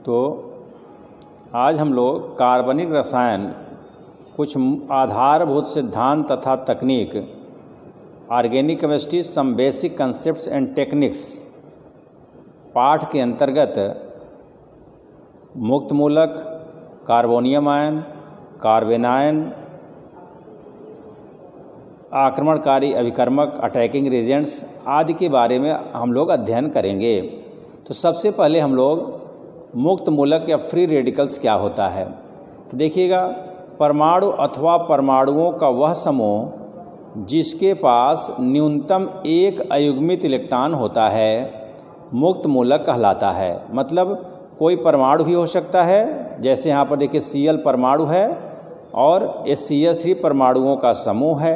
तो आज हम लोग कार्बनिक रसायन कुछ आधारभूत सिद्धांत तथा तकनीक, organic chemistry some basic concepts and techniques पाठ के अंतर्गत मुक्त मूलक, कार्बोनियम आयन, कार्बेनायन, आक्रमणकारी अभिकर्मक, अटैकिंग एजेंट्स आदि के बारे में हम लोग अध्ययन करेंगे। तो सबसे पहले हम लोग मुक्त मूलक या फ्री रेडिकल्स क्या होता है तो देखिएगा, परमाणु अथवा परमाणुओं का वह समूह जिसके पास न्यूनतम एक अयुग्मित इलेक्ट्रॉन होता है मुक्त मूलक कहलाता है। मतलब कोई परमाणु भी हो सकता है, जैसे यहाँ पर देखिए Cl परमाणु है और Cl3 परमाणुओं का समूह है,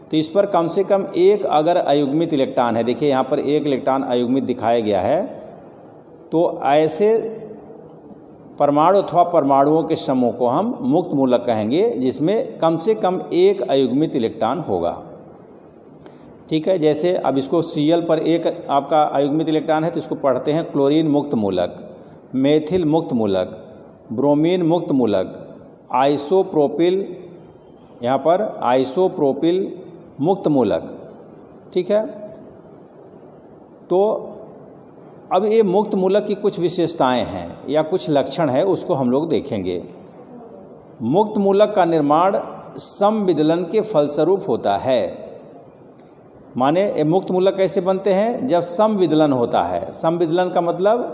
तो इस पर कम से कम एक अगर अयुग्मित इलेक्ट्रॉन है, देखिए यहाँ पर एक इलेक्ट्रॉन अयुग्मित दिखाया गया है, तो ऐसे परमाणु अथवा परमाणुओं के समूह को हम मुक्त मूलक कहेंगे जिसमें कम से कम एक अयुग्मित इलेक्ट्रॉन होगा। ठीक है, जैसे अब इसको Cl पर एक आपका अयुग्मित इलेक्ट्रॉन है तो इसको पढ़ते हैं क्लोरीन मुक्त मूलक, मेथिल मुक्त मूलक, ब्रोमीन मुक्त मूलक, आइसोप्रोपिल, यहाँ पर आइसोप्रोपिल मुक्त मूलक। ठीक है, तो अब ये मुक्त मूलक की कुछ विशेषताएं हैं या कुछ लक्षण है, उसको हम लोग देखेंगे। मुक्त मूलक का निर्माण समविदलन के फलस्वरूप होता है। माने ये मुक्त मूलक कैसे बनते हैं? जब समविदलन होता है। समविदलन का मतलब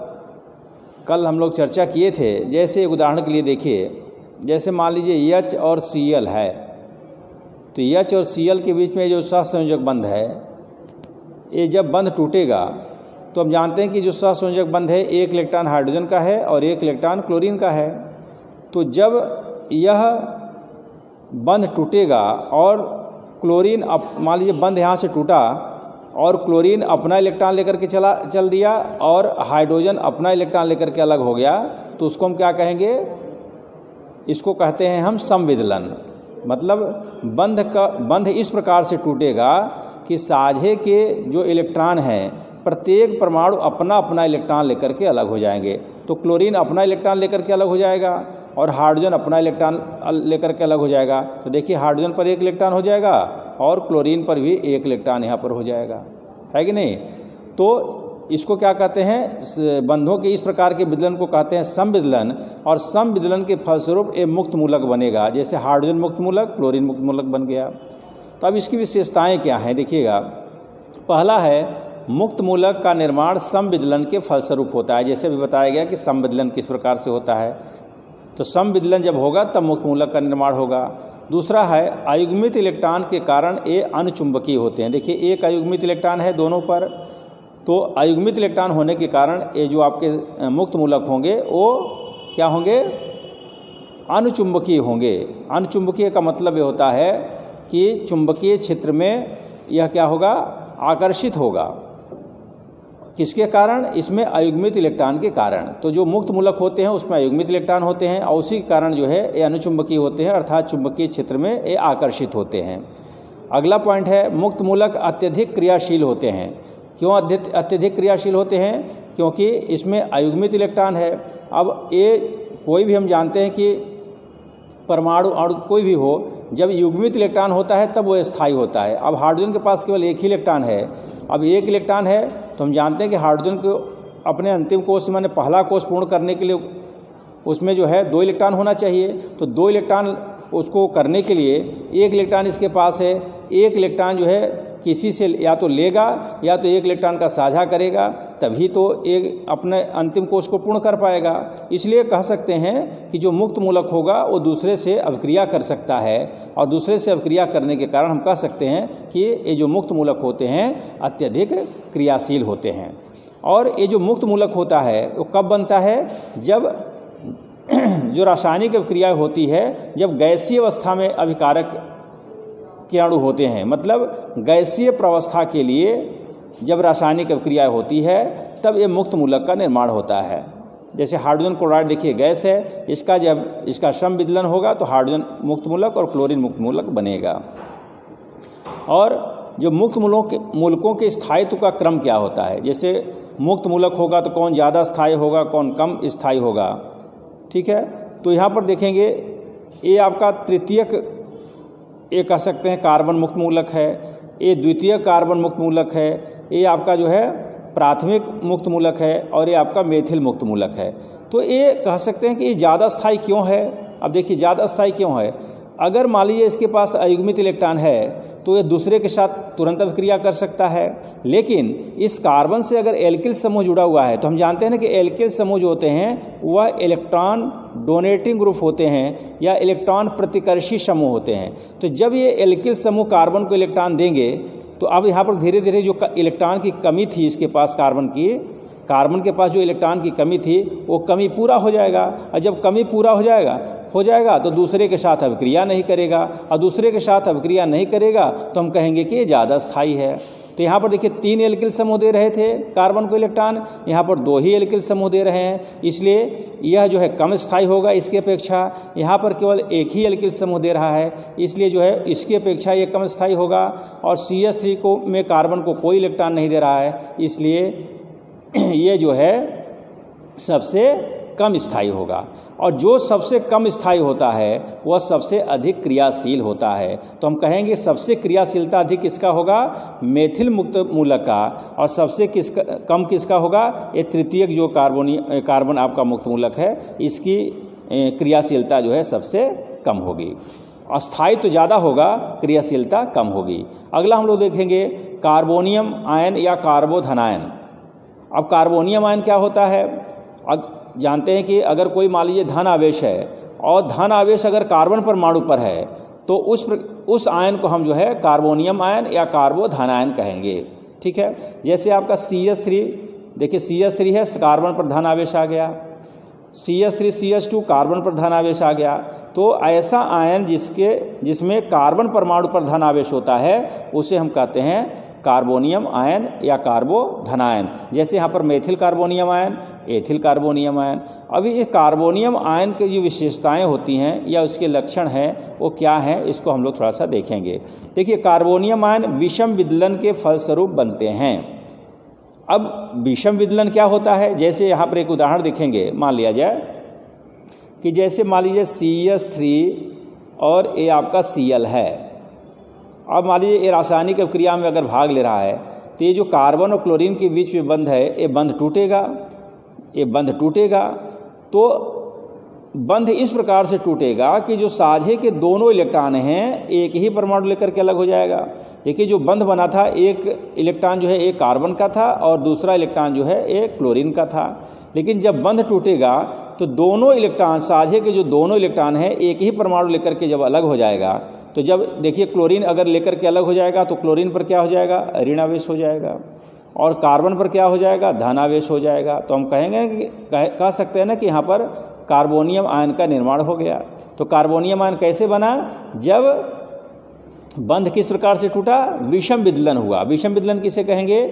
कल हम लोग चर्चा किए थे। जैसे एक उदाहरण के लिए देखिए, जैसे मान लीजिए H और Cl है, तो H और Cl के बीच में जो सहसंयोजक बंध है, ये जब बंध टूटेगा तो हम जानते हैं कि जो सहसंयोजक बंध है एक इलेक्ट्रॉन हाइड्रोजन का है और एक इलेक्ट्रॉन क्लोरीन का है। तो जब यह बंध टूटेगा और क्लोरीन मान लीजिए बंध यहाँ से टूटा और क्लोरीन अपना इलेक्ट्रॉन लेकर के चल दिया और हाइड्रोजन अपना इलेक्ट्रॉन लेकर के अलग हो गया, तो उसको हम क्या कहेंगे? इसको कहते हैं हम समविदलन। मतलब बंध इस प्रकार से टूटेगा कि साझे के जो इलेक्ट्रॉन हैं प्रत्येक परमाणु अपना अपना इलेक्ट्रॉन लेकर के अलग हो जाएंगे। तो क्लोरीन अपना इलेक्ट्रॉन लेकर के अलग हो जाएगा और हाइड्रोजन अपना इलेक्ट्रॉन लेकर के अलग हो जाएगा। तो देखिए हाइड्रोजन पर एक इलेक्ट्रॉन हो जाएगा और क्लोरीन पर भी एक इलेक्ट्रॉन यहाँ पर हो जाएगा, है कि नहीं? तो इसको क्या कहते हैं? बंधों के इस प्रकार के विदलन को कहते हैं समविदलन, और समविदलन के फलस्वरूप एक मुक्त मूलक बनेगा। जैसे हाइड्रोजन मुक्त मूलक, क्लोरीन मुक्त मूलक बन गया। तो अब इसकी विशेषताएँ क्या हैं देखिएगा। पहला है, मुक्त मूलक का निर्माण समविदलन के फलस्वरूप होता है। जैसे भी बताया गया कि समविदलन किस प्रकार से होता है, तो समविदलन जब होगा तब मुक्त मूलक का निर्माण होगा। दूसरा है, अयुग्मित इलेक्ट्रॉन के कारण ये अनुचुंबकीय होते हैं। देखिए एक अयुग्मित इलेक्ट्रॉन है दोनों पर, तो अयुग्मित इलेक्ट्रॉन होने के कारण ये जो आपके मुक्त मूलक होंगे वो क्या होंगे? अनुचुंबकीय होंगे। अनुचुंबकीय का मतलब ये होता है कि चुंबकीय क्षेत्र में यह क्या होगा? आकर्षित होगा। किसके कारण? इसमें अयुग्मित इलेक्ट्रॉन के कारण। तो जो मुक्त मूलक होते हैं उसमें अयुग्मित इलेक्ट्रॉन होते हैं और उसी के कारण जो है ये अनुचुंबकीय होते हैं, अर्थात चुंबकीय क्षेत्र में ये आकर्षित होते हैं। अगला पॉइंट है, मुक्त मूलक अत्यधिक क्रियाशील होते हैं। क्यों अत्यधिक क्रियाशील होते हैं? क्योंकि इसमें अयुग्मित इलेक्ट्रॉन है। अब ये कोई भी हम जानते हैं कि परमाणु अणु कोई भी हो, जब युग्मित इलेक्ट्रॉन होता है तब वो स्थायी होता है। अब हाइड्रोजन के पास केवल एक ही इलेक्ट्रॉन है। अब एक इलेक्ट्रॉन है तो हम जानते हैं कि हाइड्रोजन को अपने अंतिम कोष माने पहला कोष पूर्ण करने के लिए उसमें जो है 2 इलेक्ट्रॉन होना चाहिए। तो 2 इलेक्ट्रॉन उसको करने के लिए एक इलेक्ट्रॉन इसके पास है, एक इलेक्ट्रॉन जो है किसी से या तो लेगा या तो एक इलेक्ट्रॉन का साझा करेगा, तभी तो एक अपने अंतिम कोष को पूर्ण कर पाएगा। इसलिए कह सकते हैं कि जो मुक्त मूलक होगा वो दूसरे से अभिक्रिया कर सकता है, और दूसरे से अभिक्रिया करने के कारण हम कह सकते हैं कि ये जो मुक्त मूलक होते हैं अत्यधिक क्रियाशील होते हैं। और ये जो मुक्त मूलक होता है वो कब बनता है? जब जो रासायनिक अभिक्रिया होती है, जब गैसीय अवस्था में अभिकारक के अणु होते हैं। मतलब गैसीय प्रवस्था के लिए जब रासायनिक अभिक्रिया होती है तब ये मुक्त मूलक का निर्माण होता है। जैसे हाइड्रोजन क्लोराइड देखिए गैस है, इसका जब इसका समविदलन होगा तो हाइड्रोजन मुक्त मूलक और क्लोरीन मुक्त मूलक बनेगा। और जो मुक्त मूलकों के स्थायित्व का क्रम क्या होता है? जैसे मुक्त मूलक होगा तो कौन ज़्यादा स्थायी होगा, कौन कम स्थायी होगा। ठीक है, तो यहाँ पर देखेंगे ये आपका तृतीयक, ये कह सकते हैं कार्बन मुक्त मूलक है, ये द्वितीयक कार्बन मुक्त मूलक है, ये आपका जो है प्राथमिक मुक्त मूलक है, और ये आपका मेथिल मुक्त मूलक है। तो ये कह सकते हैं कि ये ज़्यादा स्थायी क्यों है। अब देखिए ज़्यादा स्थायी क्यों है, अगर मान लीजिए इसके पास अयुग्मित इलेक्ट्रॉन है तो ये दूसरे के साथ तुरंत अभिक्रिया कर सकता है, लेकिन इस कार्बन से अगर एल्किल समूह जुड़ा हुआ है तो हम जानते हैं ना कि एल्किल समूह जो होते हैं वह इलेक्ट्रॉन डोनेटिंग ग्रुप होते हैं या इलेक्ट्रॉन प्रतिकर्षी समूह होते हैं। तो जब ये एल्किल समूह कार्बन को इलेक्ट्रॉन देंगे तो अब यहाँ पर धीरे धीरे जो इलेक्ट्रॉन की कमी थी इसके पास, कार्बन के पास जो इलेक्ट्रॉन की कमी थी वो कमी पूरा हो जाएगा, और जब कमी पूरा हो जाएगा तो दूसरे के साथ अभिक्रिया नहीं करेगा, और दूसरे के साथ अभिक्रिया नहीं करेगा तो हम कहेंगे कि ये ज़्यादा स्थायी है। तो यहाँ पर देखिए 3 एल्किल समूह दे रहे थे कार्बन को इलेक्ट्रॉन, यहाँ पर 2 ही एल्किल समूह दे रहे हैं, इसलिए यह जो है कम स्थायी होगा इसकी अपेक्षा। यहाँ पर केवल एक ही एल्किल समूह दे रहा है, इसलिए जो है इसकी अपेक्षा ये कम स्थायी होगा। और CH3 को में कार्बन को कोई इलेक्ट्रॉन नहीं दे रहा है, इसलिए ये जो है सबसे कम स्थायी होगा। और जो सबसे कम स्थायी होता है वह सबसे अधिक क्रियाशील होता है। तो हम कहेंगे सबसे क्रियाशीलता अधिक किसका होगा, मेथिल मुक्त मूलक का, और सबसे कम किसका होगा, ये तृतीयक जो कार्बन आपका मुक्त मूलक है इसकी क्रियाशीलता जो है सबसे कम होगी। अस्थायी तो ज़्यादा होगा, क्रियाशीलता कम होगी। अगला हम लोग देखेंगे कार्बोनियम आयन या कार्बोधनायन। अब कार्बोनियम आयन क्या होता है, जानते हैं कि अगर कोई मान लीजिए धन आवेश है और धन आवेश अगर कार्बन परमाणु पर है तो उस आयन को हम जो है कार्बोनियम आयन या कार्बोधनायन कहेंगे। ठीक है, जैसे आपका CH3, देखिए CH3 है, कार्बन पर धन आवेश आ गया, CH3 CH2 कार्बन पर धन आवेश आ गया। तो ऐसा आयन जिसमें कार्बन परमाणु पर धन आवेश होता है उसे हम कहते हैं कार्बोनियम आयन या कार्बोधनायन। जैसे यहाँ पर methyl carbonium ion, ethyl carbonium ion. अभी ये कार्बोनियम आयन की जो विशेषताएं होती हैं या उसके लक्षण हैं वो क्या हैं, इसको हम लोग थोड़ा सा देखेंगे। देखिए कार्बोनियम आयन विषम विदलन के फलस्वरूप बनते हैं। अब विषम विदलन क्या होता है, जैसे यहाँ पर एक उदाहरण देखेंगे। मान लिया जाए कि जैसे मान लीजिए CH3 और ये आपका Cl है। अब मान लीजिए ये रासायनिक अभिक्रिया में अगर भाग ले रहा है तो ये जो कार्बन और क्लोरीन के बीच में बंध है ये बंध टूटेगा। तो बंध इस प्रकार से टूटेगा कि जो साझे के दोनों इलेक्ट्रॉन हैं एक ही परमाणु लेकर के अलग हो जाएगा। देखिए जो बंध बना था, एक इलेक्ट्रॉन जो है एक कार्बन का था और दूसरा इलेक्ट्रॉन जो है एक क्लोरीन का था। लेकिन जब बंध टूटेगा तो दोनों इलेक्ट्रॉन, साझे के जो दोनों इलेक्ट्रॉन हैं एक ही परमाणु लेकर के जब अलग हो जाएगा तो जब देखिए क्लोरीन अगर लेकर के अलग हो जाएगा तो क्लोरीन पर क्या हो जाएगा, ऋण आवेश हो जाएगा, और कार्बन पर क्या हो जाएगा, धन आवेश हो जाएगा। तो हम कहेंगे कि कह सकते हैं ना कि यहाँ पर कार्बोनियम आयन का निर्माण हो गया। तो कार्बोनियम आयन कैसे बना, जब बंध किस प्रकार से टूटा, विषम विदलन हुआ। विषम विदलन किसे कहेंगे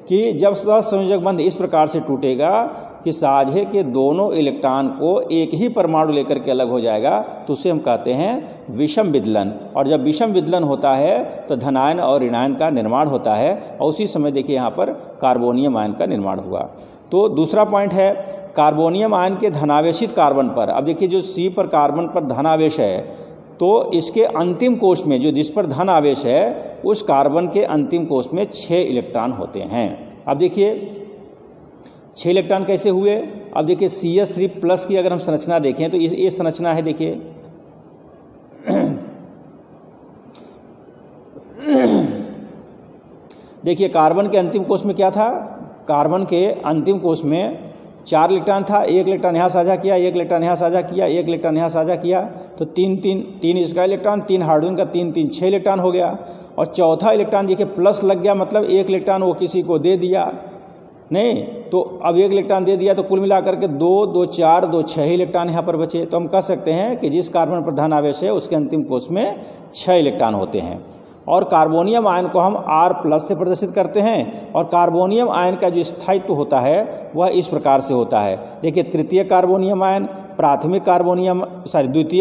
कि जब सहसंयोजक बंध इस प्रकार से टूटेगा कि साझे के दोनों इलेक्ट्रॉन को एक ही परमाणु लेकर के अलग हो जाएगा तो उसे हम कहते हैं विषम विदलन। और जब विषम विदलन होता है तो धनायन और ऋणायन का निर्माण होता है, और उसी समय देखिए यहाँ पर कार्बोनियम आयन का निर्माण हुआ। तो दूसरा पॉइंट है कार्बोनियम आयन के धनावेशित कार्बन पर। अब देखिए जो C पर कार्बन पर धनावेश है तो इसके अंतिम कोष में जो जिस पर धन आवेश है उस कार्बन के अंतिम कोष में 6 इलेक्ट्रॉन होते हैं। अब देखिए 6 इलेक्ट्रॉन कैसे हुए। अब देखिए CH3 प्लस की अगर हम संरचना देखें तो ये संरचना है। देखिए देखिए कार्बन के अंतिम कोष में क्या था, कार्बन के अंतिम कोष में 4 इलेक्ट्रॉन था, 1 इलेक्ट्रॉन यहाँ साझा किया, 1 इलेक्ट्रॉन यहाँ साझा किया, 1 इलेक्ट्रॉन यहाँ साझा किया, तो 3 इसका इलेक्ट्रॉन, 3 हाइड्रोजन का 3 6 इलेक्ट्रॉन हो गया। और चौथा इलेक्ट्रॉन देखिए प्लस लग गया, मतलब 1 इलेक्ट्रॉन वो किसी को दे दिया नहीं, तो अब 1 इलेक्ट्रॉन दे दिया तो कुल मिलाकर के 2 2 4 2 6 इलेक्ट्रॉन यहाँ पर बचे। तो हम कह सकते हैं कि जिस कार्बन पर धन आवेश है उसके अंतिम कोष में 6 इलेक्ट्रॉन होते हैं। और कार्बोनियम आयन को हम R+ से प्रदर्शित करते हैं। और कार्बोनियम आयन का जो स्थायित्व होता है वह इस प्रकार से होता है। देखिए द्वितीय कार्बोनियम आयन, द्वितीय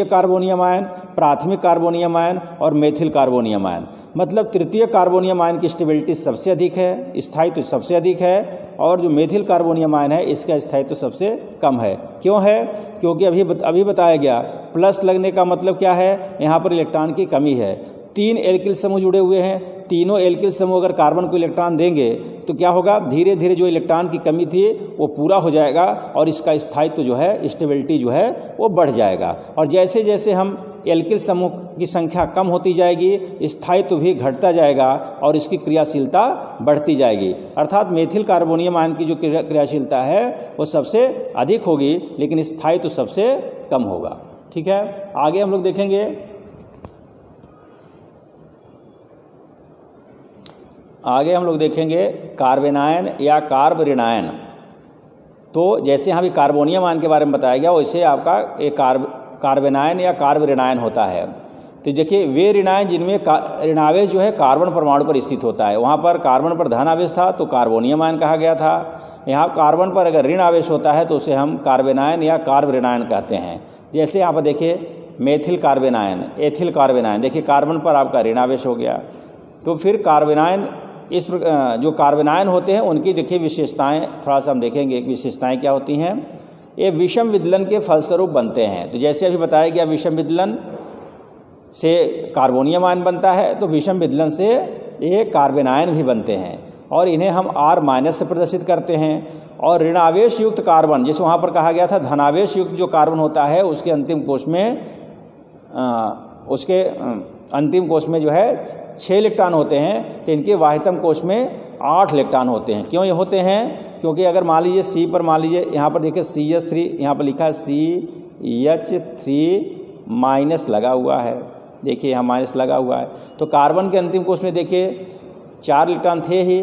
कार्बोनियम आयन, प्राथमिक कार्बोनियम आयन और मेथिल कार्बोनियम आयन। मतलब तृतीय कार्बोनियम आयन की स्टेबिलिटी सबसे अधिक है, स्थायित्व सबसे अधिक है, और जो मेथिल कार्बोनियम आयन है इसका स्थायित्व सबसे कम है। क्यों है? क्योंकि अभी बताया गया प्लस लगने का मतलब क्या है, यहाँ पर इलेक्ट्रॉन की कमी है। 3 एल्किल समूह जुड़े हुए हैं, तीनों एल्किल समूह अगर कार्बन को इलेक्ट्रॉन देंगे तो क्या होगा, धीरे धीरे जो इलेक्ट्रॉन की कमी थी वो पूरा हो जाएगा और इसका स्थायित्व जो है, स्टेबिलिटी जो है वो बढ़ जाएगा। और जैसे जैसे हम एल्किल समूह की संख्या कम होती जाएगी, स्थायित्व भी घटता जाएगा और इसकी क्रियाशीलता बढ़ती जाएगी। अर्थात मेथिल कार्बोनियम आयन की जो क्रियाशीलता है वो सबसे अधिक होगी लेकिन स्थायित्व सबसे कम होगा। ठीक है, आगे हम लोग देखेंगे। कार्बेनायन या कार्ब ऋणायन। तो जैसे यहाँ भी कार्बोनियम आयन के बारे में बताया गया वैसे आपका एक कार्बेनायन या कार्ब ऋणायन होता है। तो देखिए वे ऋणायन जिनमें ऋणावेश जो है कार्बन परमाणु पर स्थित होता है, वहाँ पर कार्बन पर धन आवेश था तो कार्बोनियम आयन कहा गया था। यहाँ कार्बन पर अगर ऋण आवेश होता है तो उसे हम कार्बेनायन या कार्ब ऋणायन कहते हैं। जैसे यहाँ पर देखिए मेथिल कार्बेनायन, एथिल कार्बेनायन, देखिए कार्बन पर आपका ऋण आवेश हो गया। तो फिर कार्बेनायन, इस जो कार्बेनायन होते हैं उनकी देखिए विशेषताएं थोड़ा सा हम देखेंगे, विशेषताएं क्या होती हैं। ये विषम विदलन के फलस्वरूप बनते हैं। तो जैसे अभी बताया गया विषम विदलन से कार्बोनियम आयन बनता है तो विषम विदलन से ये कार्बेनायन भी बनते हैं और इन्हें हम R- से प्रदर्शित करते हैं। और ऋणावेश युक्त कार्बन, जैसे वहाँ पर कहा गया था धनावेश युक्त जो कार्बन होता है उसके अंतिम कोश में जो है 6 इलेक्ट्रॉन होते हैं, तो इनके वाहितम कोश में 8 इलेक्ट्रॉन होते हैं। क्यों ये होते हैं? क्योंकि अगर मान लीजिए सी पर, मान लीजिए यहाँ पर देखिए CH3, यहाँ पर लिखा है CH3- लगा हुआ है, देखिए यहाँ माइनस लगा हुआ है। तो कार्बन के अंतिम कोश में देखिए 4 इलेक्ट्रॉन थे ही,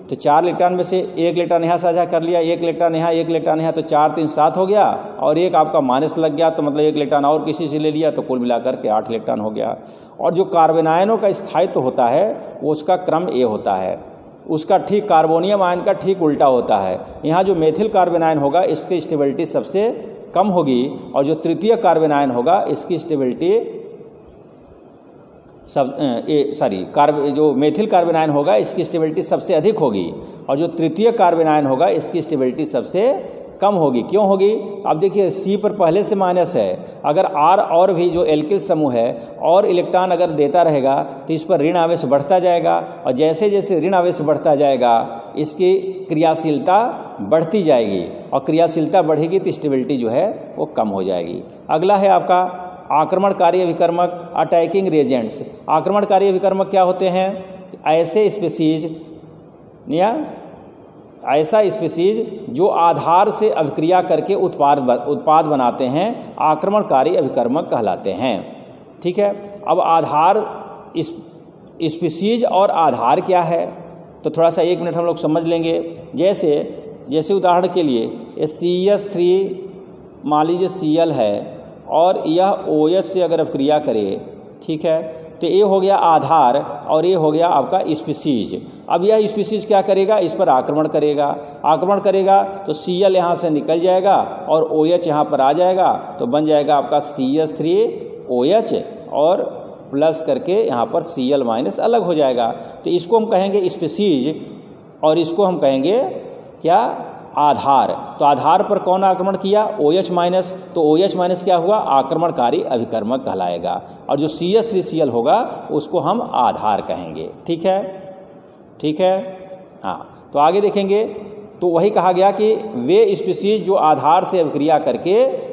तो 4 इलेक्ट्रॉन में से 1 इलेक्ट्रॉन यहाँ साझा कर लिया, 1 इलेक्ट्रॉन यहाँ, 1 इलेक्ट्रॉन यहाँ, तो 4 3 7 हो गया और एक आपका माइनस लग गया, तो मतलब 1 इलेक्ट्रॉन और किसी से ले लिया तो कुल मिलाकर के 8 इलेक्ट्रॉन हो गया। और जो कार्बेनायनों का स्थायित्व होता है वो उसका क्रम ए होता है, उसका ठीक कार्बोनियम आयन का ठीक उल्टा होता है। यहाँ जो मेथिल कार्बेनायन होगा इसकी स्टेबिलिटी सबसे कम होगी और जो तृतीय कार्बेनायन होगा इसकी स्टेबिलिटी जो मेथिल कार्बेनायन होगा इसकी स्टेबिलिटी सबसे अधिक होगी और जो तृतीय कार्बेनायन होगा इसकी स्टेबिलिटी सबसे कम होगी। क्यों होगी? अब देखिए सी पर पहले से माइनस है, अगर R और भी जो एल्किल समूह है और इलेक्ट्रॉन अगर देता रहेगा तो इस पर ऋण आवेश बढ़ता जाएगा और जैसे जैसे ऋण आवेश बढ़ता जाएगा इसकी क्रियाशीलता बढ़ती जाएगी और क्रियाशीलता बढ़ेगी तो स्टेबिलिटी जो है वो कम हो जाएगी। अगला है आपका आक्रमणकारी अभिकर्मक, अटैकिंग रिएजेंट्स। आक्रमणकारी अभिकर्मक क्या होते हैं? ऐसे स्पीसीज जो आधार से अभिक्रिया करके उत्पाद बनाते हैं आक्रमणकारी अभिकर्मक कहलाते हैं। ठीक है, अब आधार स्पीसीज और आधार क्या है तो थोड़ा सा 1 मिनट हम लोग समझ लेंगे। जैसे उदाहरण के लिए ये CH3 मान लीजिए Cl है और यह OH से अगर अभिक्रिया करे, ठीक है, तो ये हो गया आधार और ये हो गया आपका स्पीसीज। अब यह स्पीसीज क्या करेगा? इस पर आक्रमण करेगा तो Cl यहाँ से निकल जाएगा और OH यहाँ पर आ जाएगा तो बन जाएगा आपका CH3OH और प्लस करके यहाँ पर Cl- अलग हो जाएगा। तो इसको हम कहेंगे स्पीसीज और इसको हम कहेंगे क्या? आधार। तो आधार पर कौन आक्रमण किया? OH-, तो OH- क्या हुआ? आक्रमणकारी अभिकर्मक कहलाएगा और जो CH3Cl होगा उसको हम आधार कहेंगे। ठीक है। हाँ, तो आगे देखेंगे तो वही कहा गया कि वे स्पीसीज जो आधार से अभिक्रिया करके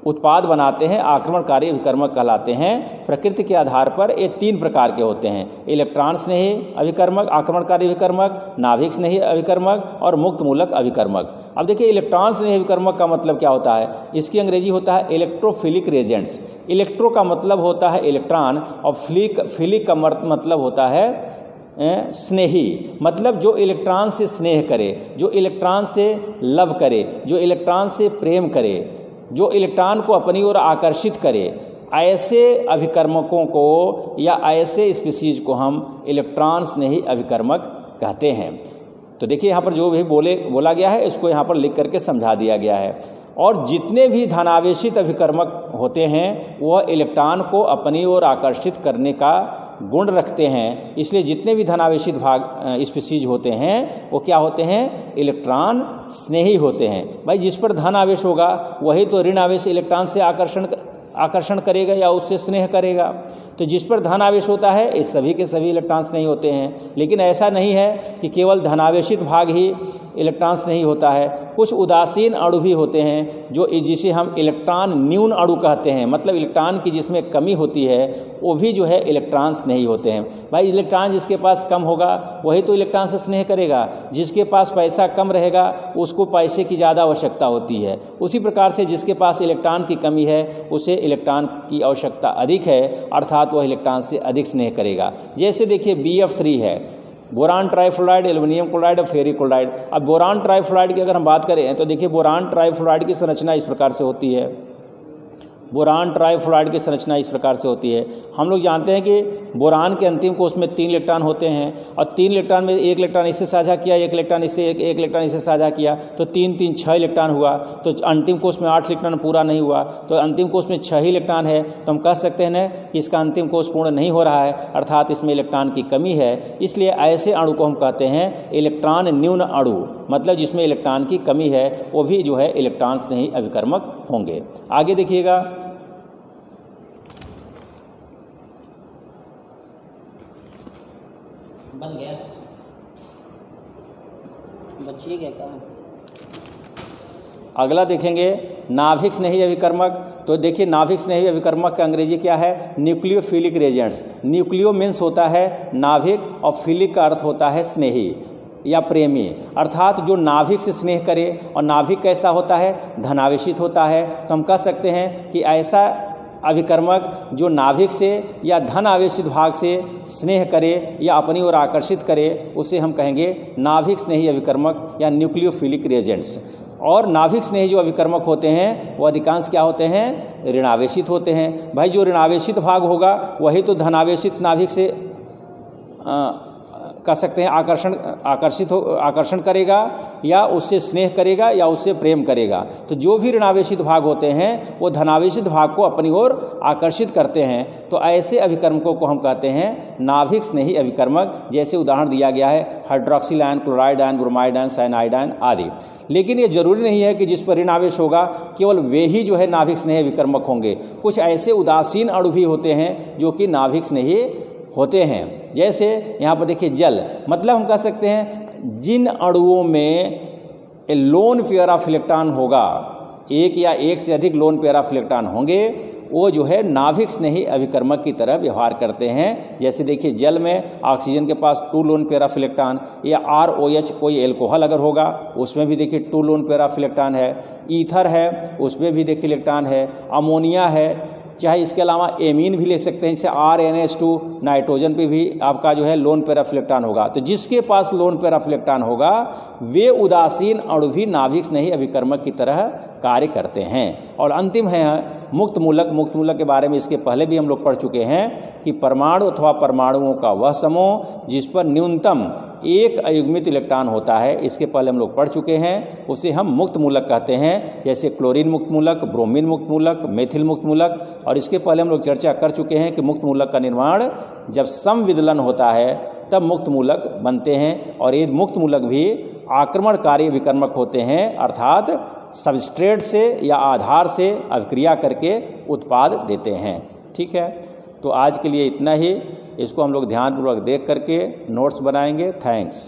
उत्पाद बनाते हैं आक्रमणकारी अभिकर्मक कहलाते हैं। प्रकृति के आधार पर ये 3 प्रकार के होते हैं: इलेक्ट्रॉन स्नेही अभिकर्मक, आक्रमणकारी अभिकर्मक, नाभिक स्नेही अभिकर्मक और मुक्त मूलक अभिकर्मक। अब देखिए इलेक्ट्रॉन स्नेही अभिकर्मक का मतलब क्या होता है? इसकी अंग्रेजी होता है इलेक्ट्रोफिलिक रिएजेंट्स। इलेक्ट्रो का मतलब होता है इलेक्ट्रॉन और फिलिक का मतलब होता है स्नेही, मतलब जो इलेक्ट्रॉन से स्नेह करे, जो इलेक्ट्रॉन से लव करे, जो इलेक्ट्रॉन से प्रेम करे, जो इलेक्ट्रॉन को अपनी ओर आकर्षित करे, ऐसे अभिकर्मकों को या ऐसे स्पीसीज को हम इलेक्ट्रॉन स्नेही अभिकर्मक कहते हैं। तो देखिए यहाँ पर जो भी बोला गया है इसको यहाँ पर लिख करके समझा दिया गया है। और जितने भी धनावेशित अभिकर्मक होते हैं वह इलेक्ट्रॉन को अपनी ओर आकर्षित करने का गुण रखते हैं, इसलिए जितने भी धनावेशित भाग स्पीशीज होते हैं वो क्या होते हैं, इलेक्ट्रॉन स्नेही होते हैं। भाई जिस पर धन आवेश होगा वही तो ऋण आवेश इलेक्ट्रॉन से आकर्षण करेगा या उससे स्नेह करेगा। तो जिस पर धन आवेश होता है ये सभी के सभी इलेक्ट्रॉन्स नहीं होते हैं। लेकिन ऐसा नहीं है कि केवल धनावेशित भाग ही इलेक्ट्रॉन्स नहीं होता है, कुछ उदासीन अणु भी होते हैं जो जिसे हम इलेक्ट्रॉन न्यून अणु कहते हैं, मतलब इलेक्ट्रॉन की जिसमें कमी होती है वो भी जो है इलेक्ट्रॉन्स नहीं होते हैं। भाई इलेक्ट्रॉन जिसके पास कम होगा वही तो इलेक्ट्रॉन से स्नेह करेगा, जिसके पास पैसा कम रहेगा उसको पैसे की ज़्यादा आवश्यकता होती है। उसी प्रकार से जिसके पास इलेक्ट्रॉन की कमी है उसे इलेक्ट्रॉन की आवश्यकता अधिक है, अर्थात वह इलेक्ट्रॉन से अधिक स्नेह करेगा। जैसे देखिए BF3 है, बोरान ट्राइफ्लोराइड, एल्युमिनियम क्लोराइड और फेरिक क्लोराइड। अब बोरान ट्राइफ्लोराइड की अगर हम बात करें तो देखिए बोरान ट्राइफ्लोराइड की संरचना इस प्रकार से होती है। बोरान ट्राइफ्लोराइड की संरचना इस प्रकार से होती है। हम लोग जानते हैं कि बोरान के अंतिम कोष में 3 इलेक्ट्रॉन होते हैं और 3 इलेक्ट्रॉन में 1 इलेक्ट्रॉन इससे साझा किया, 1 इलेक्ट्रॉन इससे, 1 इलेक्ट्रॉन इससे साझा किया, तो 3 3 6 इलेक्ट्रॉन हुआ। तो अंतिम कोष में 8 इलेक्ट्रॉन पूरा नहीं हुआ, तो अंतिम कोष में 6 ही इलेक्ट्रॉन है, तो हम कह सकते हैं कि इसका अंतिम कोष पूर्ण नहीं हो रहा है, अर्थात इसमें इलेक्ट्रॉन की कमी है। इसलिए ऐसे अणु को हम कहते हैं इलेक्ट्रॉन न्यून अणु, मतलब जिसमें इलेक्ट्रॉन की कमी है वो भी जो है इलेक्ट्रॉन्स नहीं अभिकर्मक होंगे। आगे देखिएगा, बन गया बच्ची क्या काम। अगला देखेंगे नाभिक स्नेही अभिकर्मक। तो देखिए नाभिक स्नेही अभिकर्मक का अंग्रेजी क्या है, न्यूक्लियोफिलिक रिएजेंट्स। न्यूक्लियो मीन्स होता है नाभिक और फिलिक का अर्थ होता है स्नेही या प्रेमी, अर्थात जो नाभिक से स्नेह करे। और नाभिक कैसा होता है, धनावेशित होता है। तो हम कह सकते हैं कि ऐसा अभिकर्मक जो नाभिक से या धन आवेशित भाग से स्नेह करे या अपनी ओर आकर्षित करे उसे हम कहेंगे नाभिक स्नेही अभिकर्मक या न्यूक्लियोफिलिक रिएजेंट्स। और नाभिक स्नेही जो अभिकर्मक होते हैं वो अधिकांश क्या होते हैं, ऋणावेशित होते हैं। भाई जो ऋणावेशित भाग होगा वही तो धनावेशित नाभिक से कह सकते हैं आकर्षण करेगा या उससे स्नेह करेगा या उससे प्रेम करेगा। तो जो भी ऋणावेशित भाग होते हैं वो धनावेशित भाग को अपनी ओर आकर्षित करते हैं। तो ऐसे अभिकर्मकों को हम कहते हैं नाभिक स्नेही अभिकर्मक। जैसे उदाहरण दिया गया है hydroxyl ion, chloride ion, bromide ion, cyanide ion आदि। लेकिन ये जरूरी नहीं है कि जिस पर ऋण आवेश होगा केवल वे ही जो है नाभिक स्नेही अभिकर्मक होंगे। कुछ ऐसे उदासीन अणु भी होते हैं जो कि नाभिक स्नेही होते हैं। जैसे यहाँ पर देखिए जल, मतलब हम कह सकते हैं जिन अणुओं में लोन पेयर ऑफ इलेक्ट्रॉन होगा, एक या एक से अधिक लोन पेयर ऑफ इलेक्ट्रॉन होंगे, वो जो है नाभिक स्नेही अभिकर्मक की तरह व्यवहार करते हैं। जैसे देखिए जल में ऑक्सीजन के पास 2 लोन पेयर ऑफ इलेक्ट्रॉन, या ROH कोई एल्कोहल अगर होगा उसमें भी देखिए 2 लोन पेयर ऑफ इलेक्ट्रॉन है। ईथर है उसमें भी देखिए इलेक्ट्रॉन है। अमोनिया है, चाहे इसके अलावा एमीन भी ले सकते हैं, जैसे RNH2 नाइट्रोजन पे भी आपका जो है लोन पेयर ऑफ इलेक्ट्रॉन होगा। तो जिसके पास लोन पेयर ऑफ इलेक्ट्रॉन होगा वे उदासीन अणु भी नाभिक स्नेही अभिकर्मक की तरह कार्य करते हैं। और अंतिम है मुक्त मूलक। मुक्त मूलक के बारे में इसके पहले भी हम लोग पढ़ चुके हैं कि परमाणु अथवा परमाणुओं का वह समूह जिस पर न्यूनतम एक अयुग्मित इलेक्ट्रॉन होता है, इसके पहले हम लोग पढ़ चुके हैं, उसे हम मुक्त मूलक कहते हैं। जैसे क्लोरीन मुक्त मूलक, ब्रोमीन मुक्त मूलक, मेथिल मुक्त मूलक। और इसके पहले हम लोग चर्चा कर चुके हैं कि मुक्त मूलक का निर्माण जब समविदलन होता है तब मुक्त मूलक बनते हैं। और ये मुक्त मूलक भी आक्रमणकारी विकर्मक होते हैं, अर्थात सबस्ट्रेट से या आधार से अभिक्रिया करके उत्पाद देते हैं। ठीक है, तो आज के लिए इतना ही। इसको हम लोग ध्यानपूर्वक देख करके नोट्स बनाएंगे। थैंक्स।